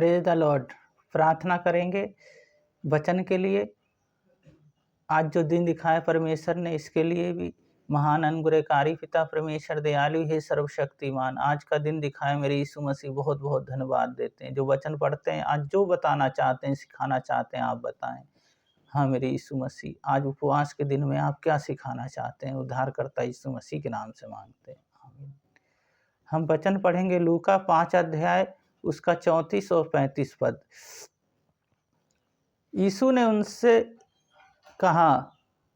Praise the Lord. प्रार्थना करेंगे वचन के लिए। आज जो दिन दिखाया परमेश्वर ने, इसके लिए भी महान अनुग्रहकारी पिता परमेश्वर दयालु है सर्वशक्तिमान। आज का दिन दिखाया मेरे यीशु मसीह, बहुत बहुत धन्यवाद देते हैं। जो वचन पढ़ते हैं, आज जो बताना चाहते हैं, सिखाना चाहते हैं, आप बताएं। हाँ मेरे यीशु मसीह, आज उपवास के दिन में आप क्या सिखाना चाहते हैं, उद्धारकर्ता यीशु मसीह के नाम से मांगते हैं, आमीन। हम वचन पढ़ेंगे लूका 5 अध्याय, उसका 34 और 35 पद। यीशु ने उनसे कहा,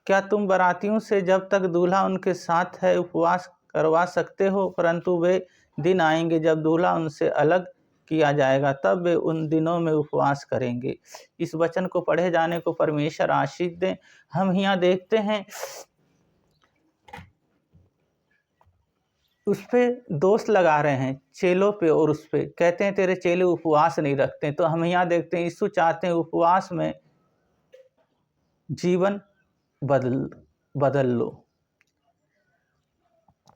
क्या तुम बारातियों से जब तक दूल्हा उनके साथ है उपवास करवा सकते हो? परंतु वे दिन आएंगे जब दूल्हा उनसे अलग किया जाएगा, तब वे उन दिनों में उपवास करेंगे। इस वचन को पढ़े जाने को परमेश्वर आशीष दें। हम यहाँ देखते हैं उस पर दोष लगा रहे हैं, चेलों पे, और उस पे कहते हैं तेरे चेले उपवास नहीं रखते। तो हम यहाँ देखते हैं यीशु चाहते हैं उपवास में जीवन बदल लो।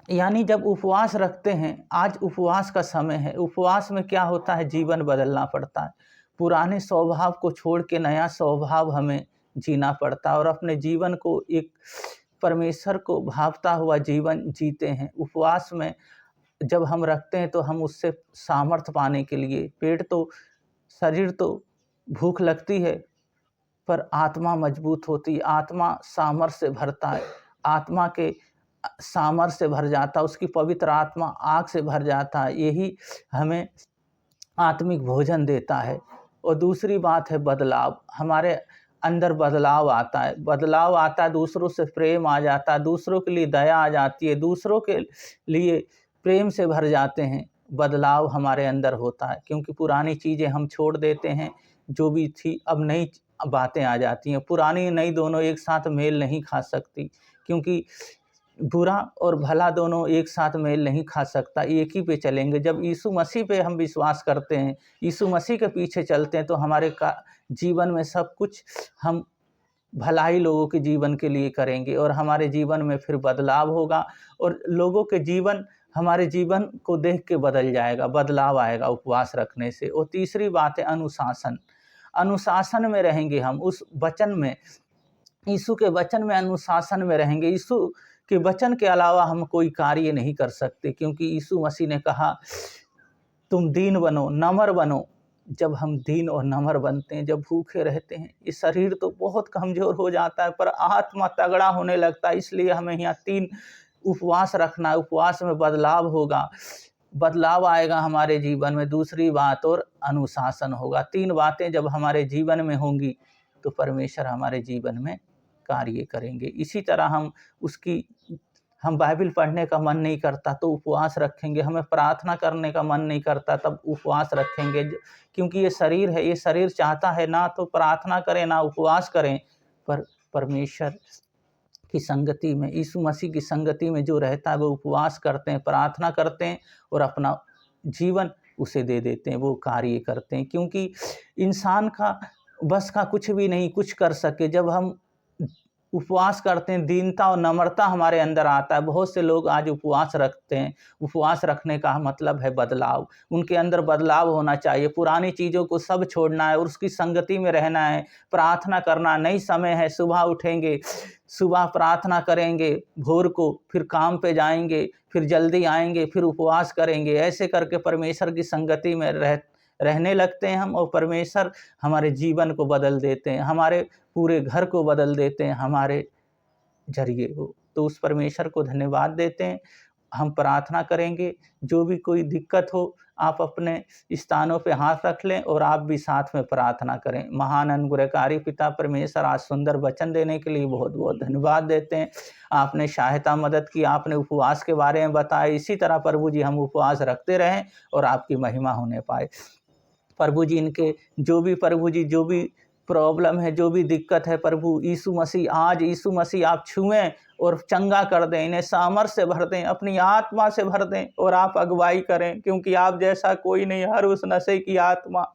यानी जब उपवास रखते हैं, आज उपवास का समय है, उपवास में क्या होता है, जीवन बदलना पड़ता है। पुराने स्वभाव को छोड़ के नया स्वभाव हमें जीना पड़ता है और अपने जीवन को एक परमेश्वर को भावता हुआ जीवन जीते हैं। उपवास में जब हम रखते हैं तो हम उससे सामर्थ्य पाने के लिए, पेट तो, शरीर तो भूख लगती है, पर आत्मा मजबूत होती है, आत्मा सामर्थ्य से भरता है, आत्मा के सामर्थ्य से भर जाता है, उसकी पवित्र आत्मा आग से भर जाता है। यही हमें आत्मिक भोजन देता है। और दूसरी बात है बदलाव, हमारे अंदर बदलाव आता है, बदलाव आता है, दूसरों से प्रेम आ जाता है, दूसरों के लिए दया आ जाती है, दूसरों के लिए प्रेम से भर जाते हैं। बदलाव हमारे अंदर होता है, क्योंकि पुरानी चीज़ें हम छोड़ देते हैं, जो भी थी अब नई बातें आ जाती हैं। पुरानी नई दोनों एक साथ मेल नहीं खा सकती, क्योंकि बुरा और भला दोनों एक साथ मेल नहीं खा सकता, एक ही पे चलेंगे। जब यीशु मसीह पे हम विश्वास करते हैं, यीशु मसीह के पीछे चलते हैं, तो हमारे जीवन में सब कुछ हम भलाई लोगों के जीवन के लिए करेंगे और हमारे जीवन में फिर बदलाव होगा और लोगों के जीवन हमारे जीवन को देख के बदल जाएगा, बदलाव आएगा उपवास रखने से। और तीसरी बात है अनुशासन। अनुशासन में रहेंगे हम, उस वचन में, यीशु के वचन में अनुशासन में रहेंगे। यीशु के वचन के अलावा हम कोई कार्य नहीं कर सकते, क्योंकि यीशु मसीह ने कहा तुम दीन बनो, नम्र बनो। जब हम दीन और नम्र बनते हैं, जब भूखे रहते हैं, ये शरीर तो बहुत कमज़ोर हो जाता है, पर आत्मा तगड़ा होने लगता है। इसलिए हमें यहाँ 3 उपवास रखना है। उपवास में बदलाव होगा, बदलाव आएगा हमारे जीवन में। दूसरी बात और अनुशासन होगा। 3 बातें जब हमारे जीवन में होंगी तो परमेश्वर हमारे जीवन में कार्य करेंगे। इसी तरह हम बाइबल पढ़ने का मन नहीं करता तो उपवास रखेंगे, हमें प्रार्थना करने का मन नहीं करता तब उपवास रखेंगे, क्योंकि ये शरीर है, ये शरीर चाहता है ना तो प्रार्थना करें ना उपवास करें, पर परमेश्वर की संगति में, यीशु मसीह की संगति में जो रहता है वो उपवास करते हैं, प्रार्थना करते हैं और अपना जीवन उसे दे देते हैं, वो कार्य करते हैं। क्योंकि इंसान का बस का कुछ भी नहीं कुछ कर सके। जब हम उपवास करते हैं, दीनता और नम्रता हमारे अंदर आता है। बहुत से लोग आज उपवास रखते हैं, उपवास रखने का मतलब है बदलाव, उनके अंदर बदलाव होना चाहिए। पुरानी चीज़ों को सब छोड़ना है और उसकी संगति में रहना है, प्रार्थना करना। नई समय है, सुबह उठेंगे, सुबह प्रार्थना करेंगे, भोर को फिर काम पे जाएंगे, फिर जल्दी आएंगे, फिर उपवास करेंगे। ऐसे करके परमेश्वर की संगति में रहने लगते हैं हम, और परमेश्वर हमारे जीवन को बदल देते हैं, हमारे पूरे घर को बदल देते हैं हमारे जरिए हो। तो उस परमेश्वर को धन्यवाद देते हैं। हम प्रार्थना करेंगे, जो भी कोई दिक्कत हो आप अपने स्थानों पे हाथ रख लें और आप भी साथ में प्रार्थना करें। महान अनुग्रहकारी पिता परमेश्वर, आज सुंदर वचन देने के लिए बहुत बहुत धन्यवाद देते हैं। आपने सहायता मदद की, आपने उपवास के बारे में बताया। इसी तरह प्रभु जी हम उपवास रखते रहें और आपकी महिमा होने पाए। प्रभु जी इनके जो भी प्रभु जी जो भी प्रॉब्लम है, जो भी दिक्कत है, प्रभु यीशु मसीह, आज यीशु मसीह आप छुएं और चंगा कर दें, इन्हें सामर्थ्य से भर दें, अपनी आत्मा से भर दें और आप अगुवाई करें, क्योंकि आप जैसा कोई नहीं। हर उस नशे की आत्मा,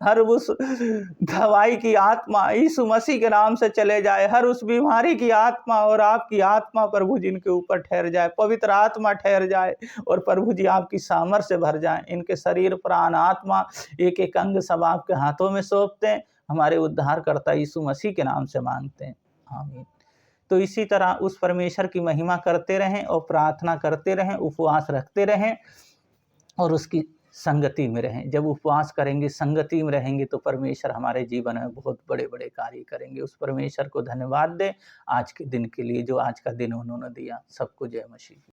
हर उस दवाई की आत्मा यीशु मसीह के नाम से चले जाए, हर उस बीमारी की आत्मा और आपकी आत्मा प्रभु जिनके ऊपर ठहर जाए, पवित्र आत्मा ठहर जाए और प्रभु जी आपकी सामर्थ्य से भर जाए। इनके शरीर, प्राण, आत्मा, एक एक अंग सब आपके हाथों में सौंपते हैं, हमारे उद्धारकर्ता यीशु मसीह के नाम से मांगते हैं, आमीन। तो इसी तरह उस परमेश्वर की महिमा करते रहें और प्रार्थना करते रहें, उपवास रखते रहें और उसकी संगति में रहें। जब उपवास करेंगे, संगति में रहेंगे, तो परमेश्वर हमारे जीवन में बहुत बड़े बड़े कार्य करेंगे। उस परमेश्वर को धन्यवाद दें आज के दिन के लिए, जो आज का दिन उन्होंने दिया। सबको जय मसीह।